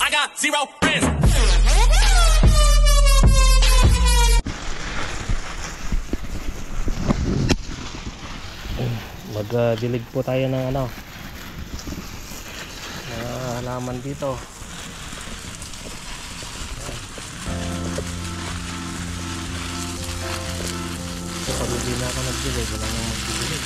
I got zero friends. Magdilig po tayo ng ano, halaman dito. So pag hindi na ako nagdilig, wala nang magdilig.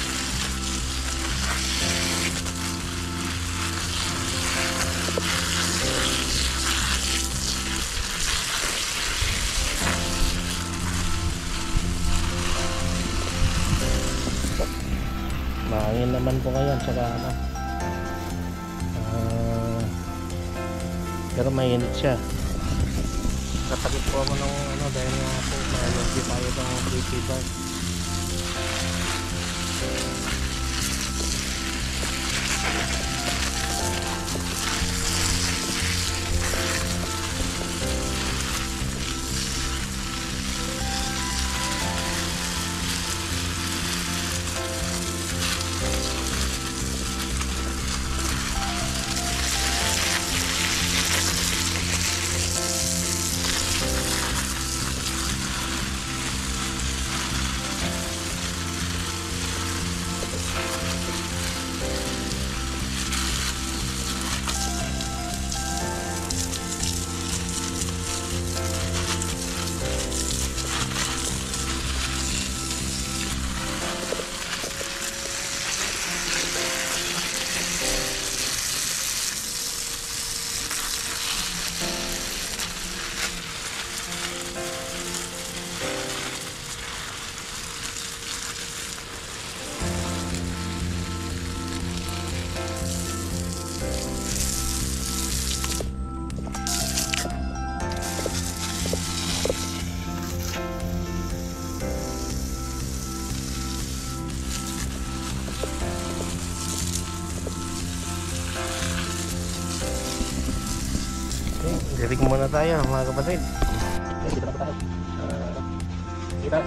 Mahangin naman po ngayon, saka ano, pero mainit siya. Katagit po ako ng ano, dahil nga po ma-allergy tayo ng creepy bug. Dilig muna tayo mga kapatid. Dito na tayo. Kita.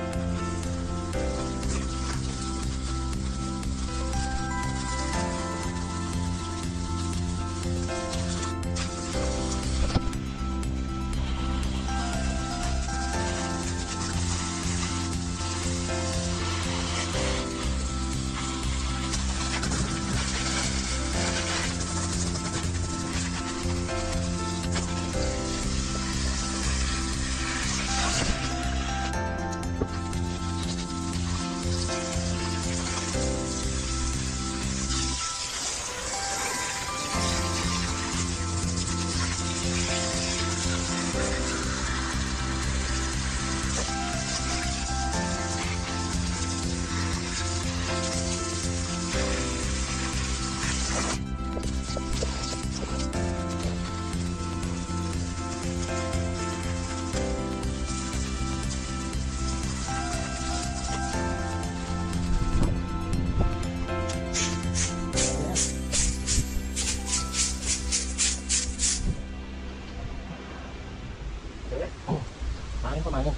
Mangin.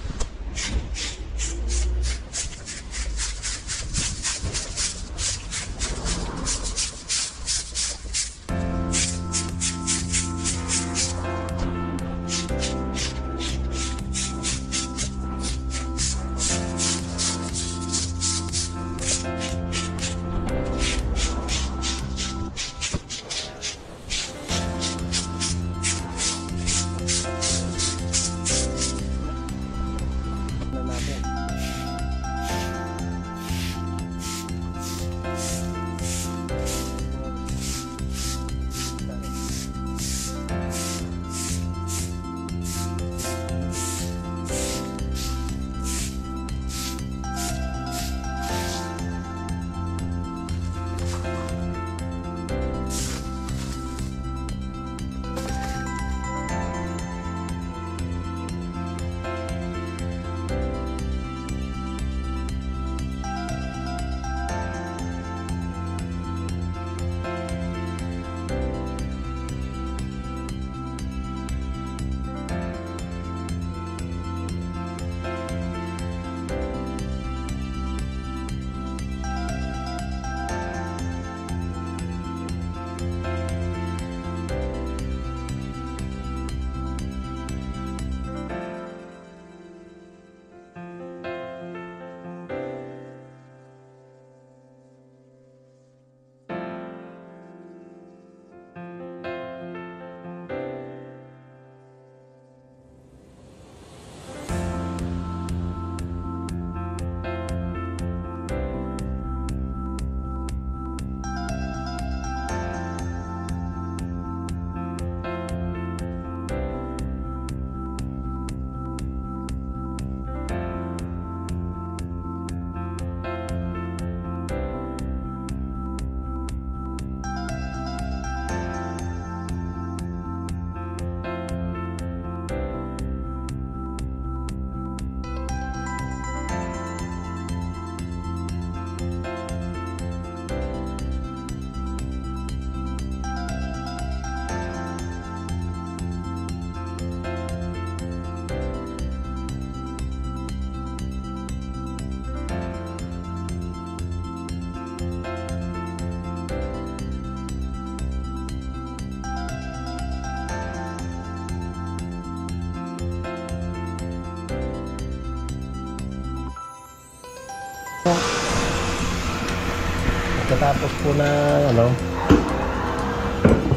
pagkatapos po na ano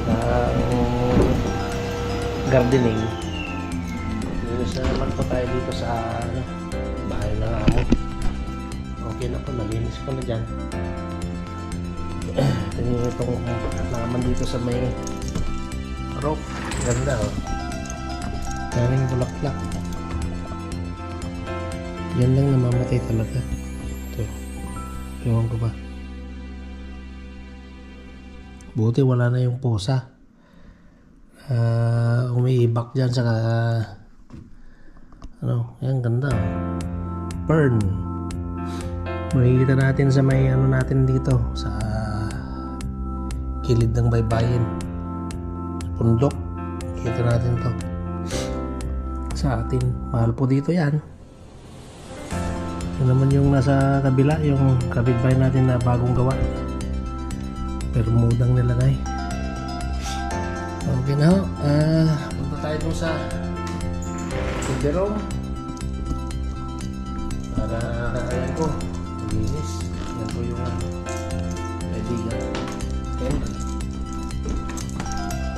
ng gardening, linis na naman po tayo dito sa ano, bahay ng amo. Okay na po, nalinis ko na dyan. Itong naman dito sa may roof, ganda oh, daming bulaklak. Yan lang namamatay talaga. Ito, ewan ko ba, buti wala na yung posa. Umiibak dyan sa ano, yan ganda oh. Fern, makikita natin sa may ano natin dito sa kilid ng baybayin, pundok, kita natin to sa atin. Mahal po dito yan. Yun naman yung nasa kabila, yung kapitbahay natin na bagong gawa, pero mudang nilagay. Okay na ho, punta tayo dun sa TV room para ayan ko linis. Yan po yung kaibigan. Okay,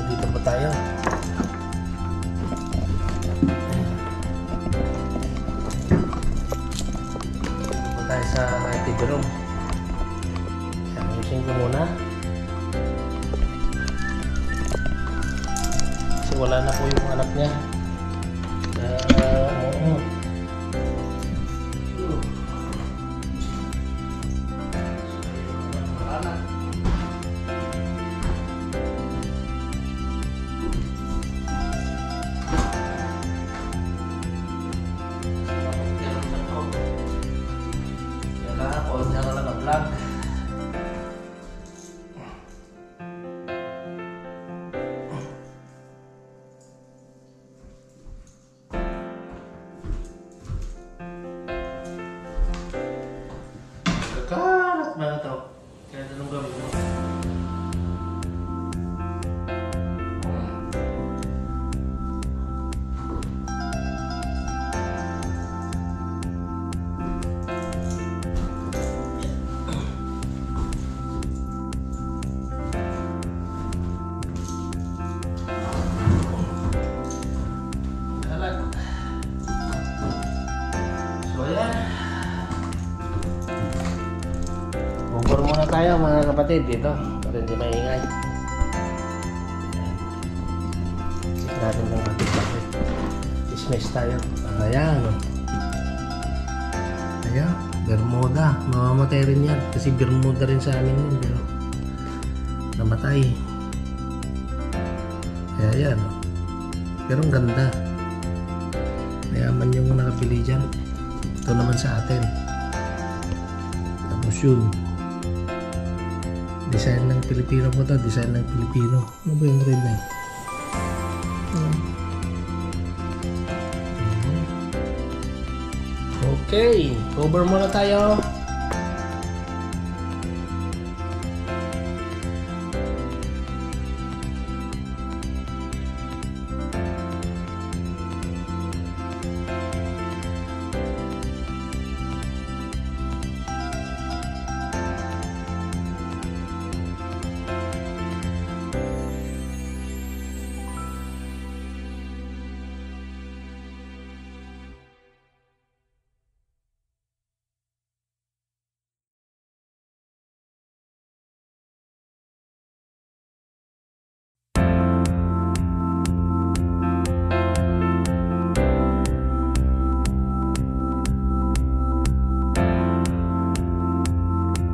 dito pa tayo. Punta tayo sa TV room. Ayusin ko muna kasi wala na po yung anak niya. Karat na ito. Kaya anong gawin mo? Kalat. So yan. Bumper muna tayo mga kapatid dito para hindi maingay. Check natin ng ating bakit. Dismiss tayo. Ayan. Ayan. Bermuda. Mamamatay rin yan. Kasi Bermuda rin sa amin yun. Pero namatay. Kaya yan. Pero ang ganda. Mayaman yung nakabili dyan. Ito naman sa atin. Tapos yun. Design ng Pilipino po to, design ng Pilipino. Ano ba yung red na yun? Okay, cover muna tayo.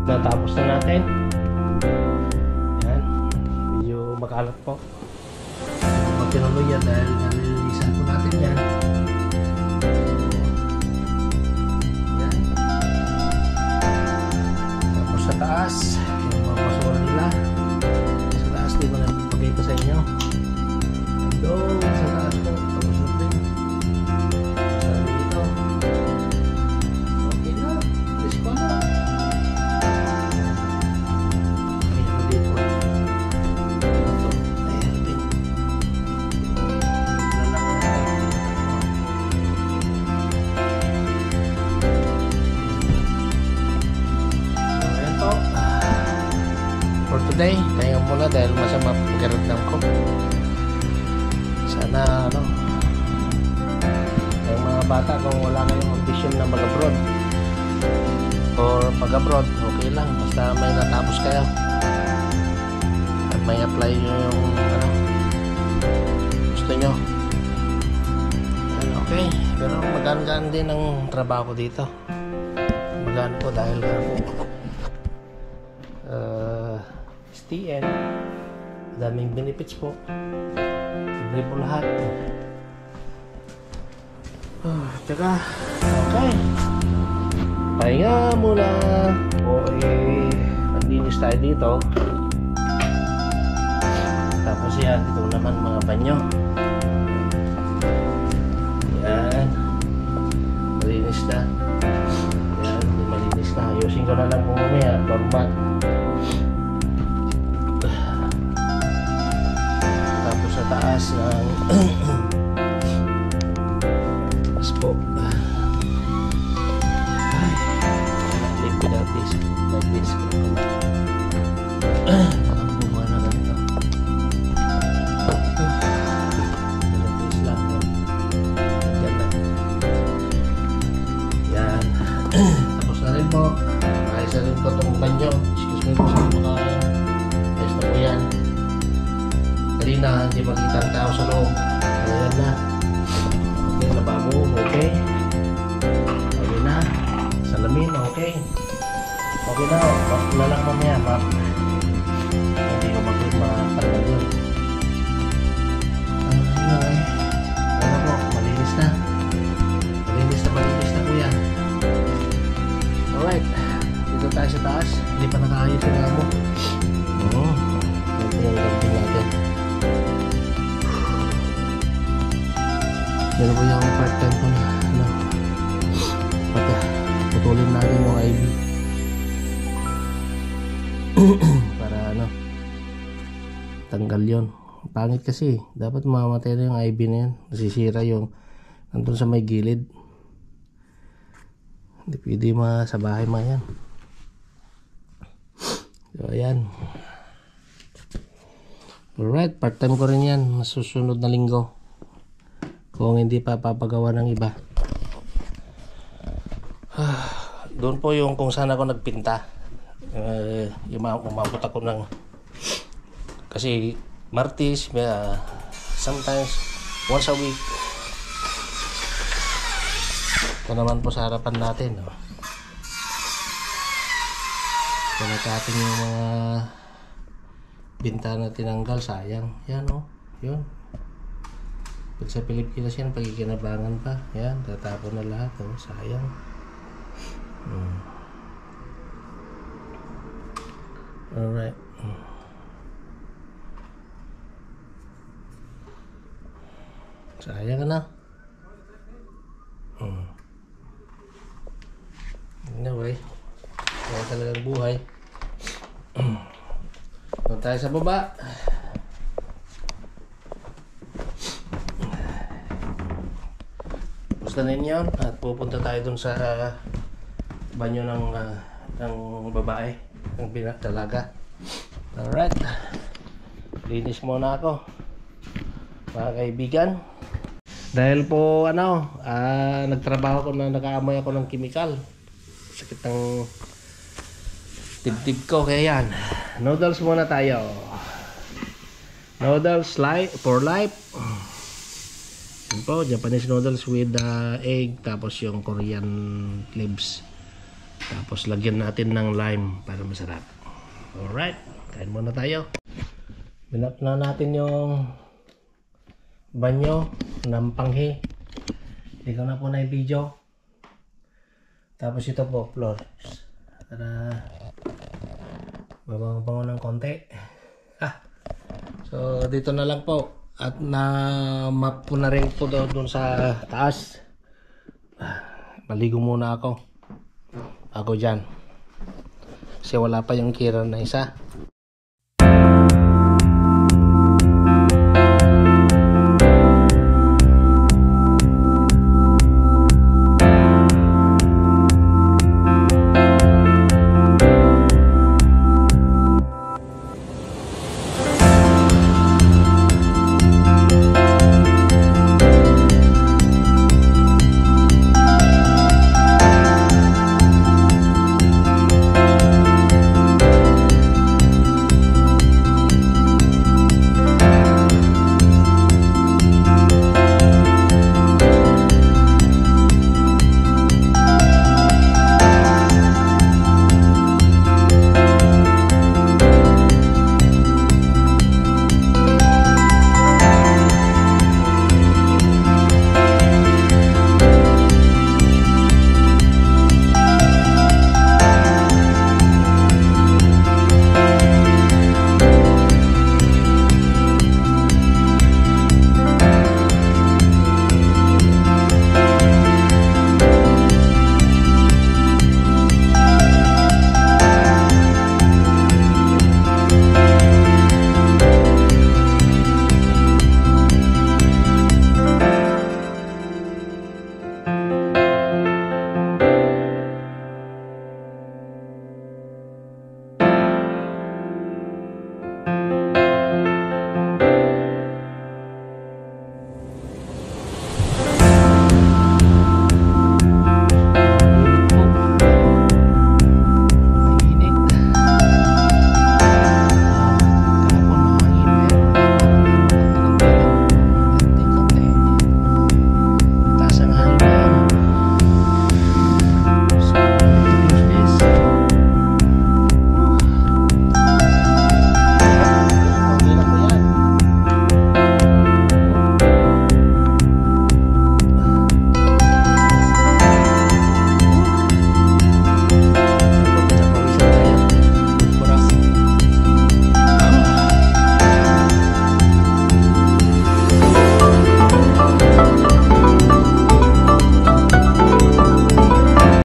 Natapos na natin. Yan. Medyo makalat po. Pag tinuloy yan dahil nalilisan po natin yan. Yan. Tapos sa taas, yung mga basura nila. Sa taas, di ba napapagay ko sa inyo? Doon, sa taas po. Tapos na rin. Sa dito. Okay na. Let's go na. dahil masama pakiramdam ko. Sana ano, yung mga bata kung wala kayong ambisyon na mag-abroad or pag-abroad, okay lang basta may natapos kayo at may apply nyo yung ano, gusto nyo. Okay, pero magaan-gaan din ang trabaho ko dito. Magaan po dahil nga po STN, daming benefits po, libre po lahat. Tsaka okay, pahinga muna o naglinis tayo dito. Tapos yan, dito naman mga banyo. Yan, malinis na. Yan, malinis na. Ayusin ko na lang po mamaya, normal. Tapos sa taas ng tapos po leave without this, like this. Parang bunga na ganito. This lang. Yan na. Yan. Tapos na rin po. Ayos na rin po itong banyo. Excuse me po sa kumakain. Ayos na po yan. Kanina hindi makita ang tao sa loob. Ayan na. Okay, lababo, okay. Okay na. Salamin, okay. Okay na, map na lang mamaya, map. Hindi ko makapagod yun. Anyway, ano po, malinis na. Malinis na po yan. Alright, dito tayo sa taas. Hindi pa nakaayos yung amo. Oo, ito yung gagawin natin. Pero po yung part-time ko na ano, putulin natin yung IV para ano, tanggal yon. Pangit kasi, dapat mamamatay na yung IV na yan, nasisira yung nandun sa may gilid. Hindi pwede sa bahay yan. So ayan, alright, part-time ko rin yan, masusunod na linggo kung hindi pa papagawa ng iba. Doon po yung kung saan ako nagpinta. Umabot ako ng kasi Martes, sometimes once a week. Ito naman po sa harapan natin, no? Pinakating yung mga binta na tinanggal, sayang. Yan, oh, yun. Pag sa Pilipinas yan, pagkikinabangan pa. Yan, tatapon na lahat, oh, sayang. Alright. Sayang na. Anyway, kaya talagang buhay. Doon tayo sa baba. Basta ninyo at pupunta tayo dun sa banyo ng babae, ng dalaga. Alright, linis muna ako mga kaibigan dahil po nagtrabaho ko na nakaamoy ako ng chemical. Sakit ng dibdib ko, kaya yan, noodles muna tayo. Noodles for life. Yan po, Japanese noodles with egg, tapos yung Korean leaves. Tapos lagyan natin ng lime para masarap. Alright, kain muna tayo. Binap na natin yung banyo ng panghi. Hindi ko na po na i-video. Tapos ito po, floors. Para mabango-bango ng konti. So dito na lang po. At na-map po na rin po doon sa taas. Maligo muna ako dyan kasi wala pa yung kira na isa.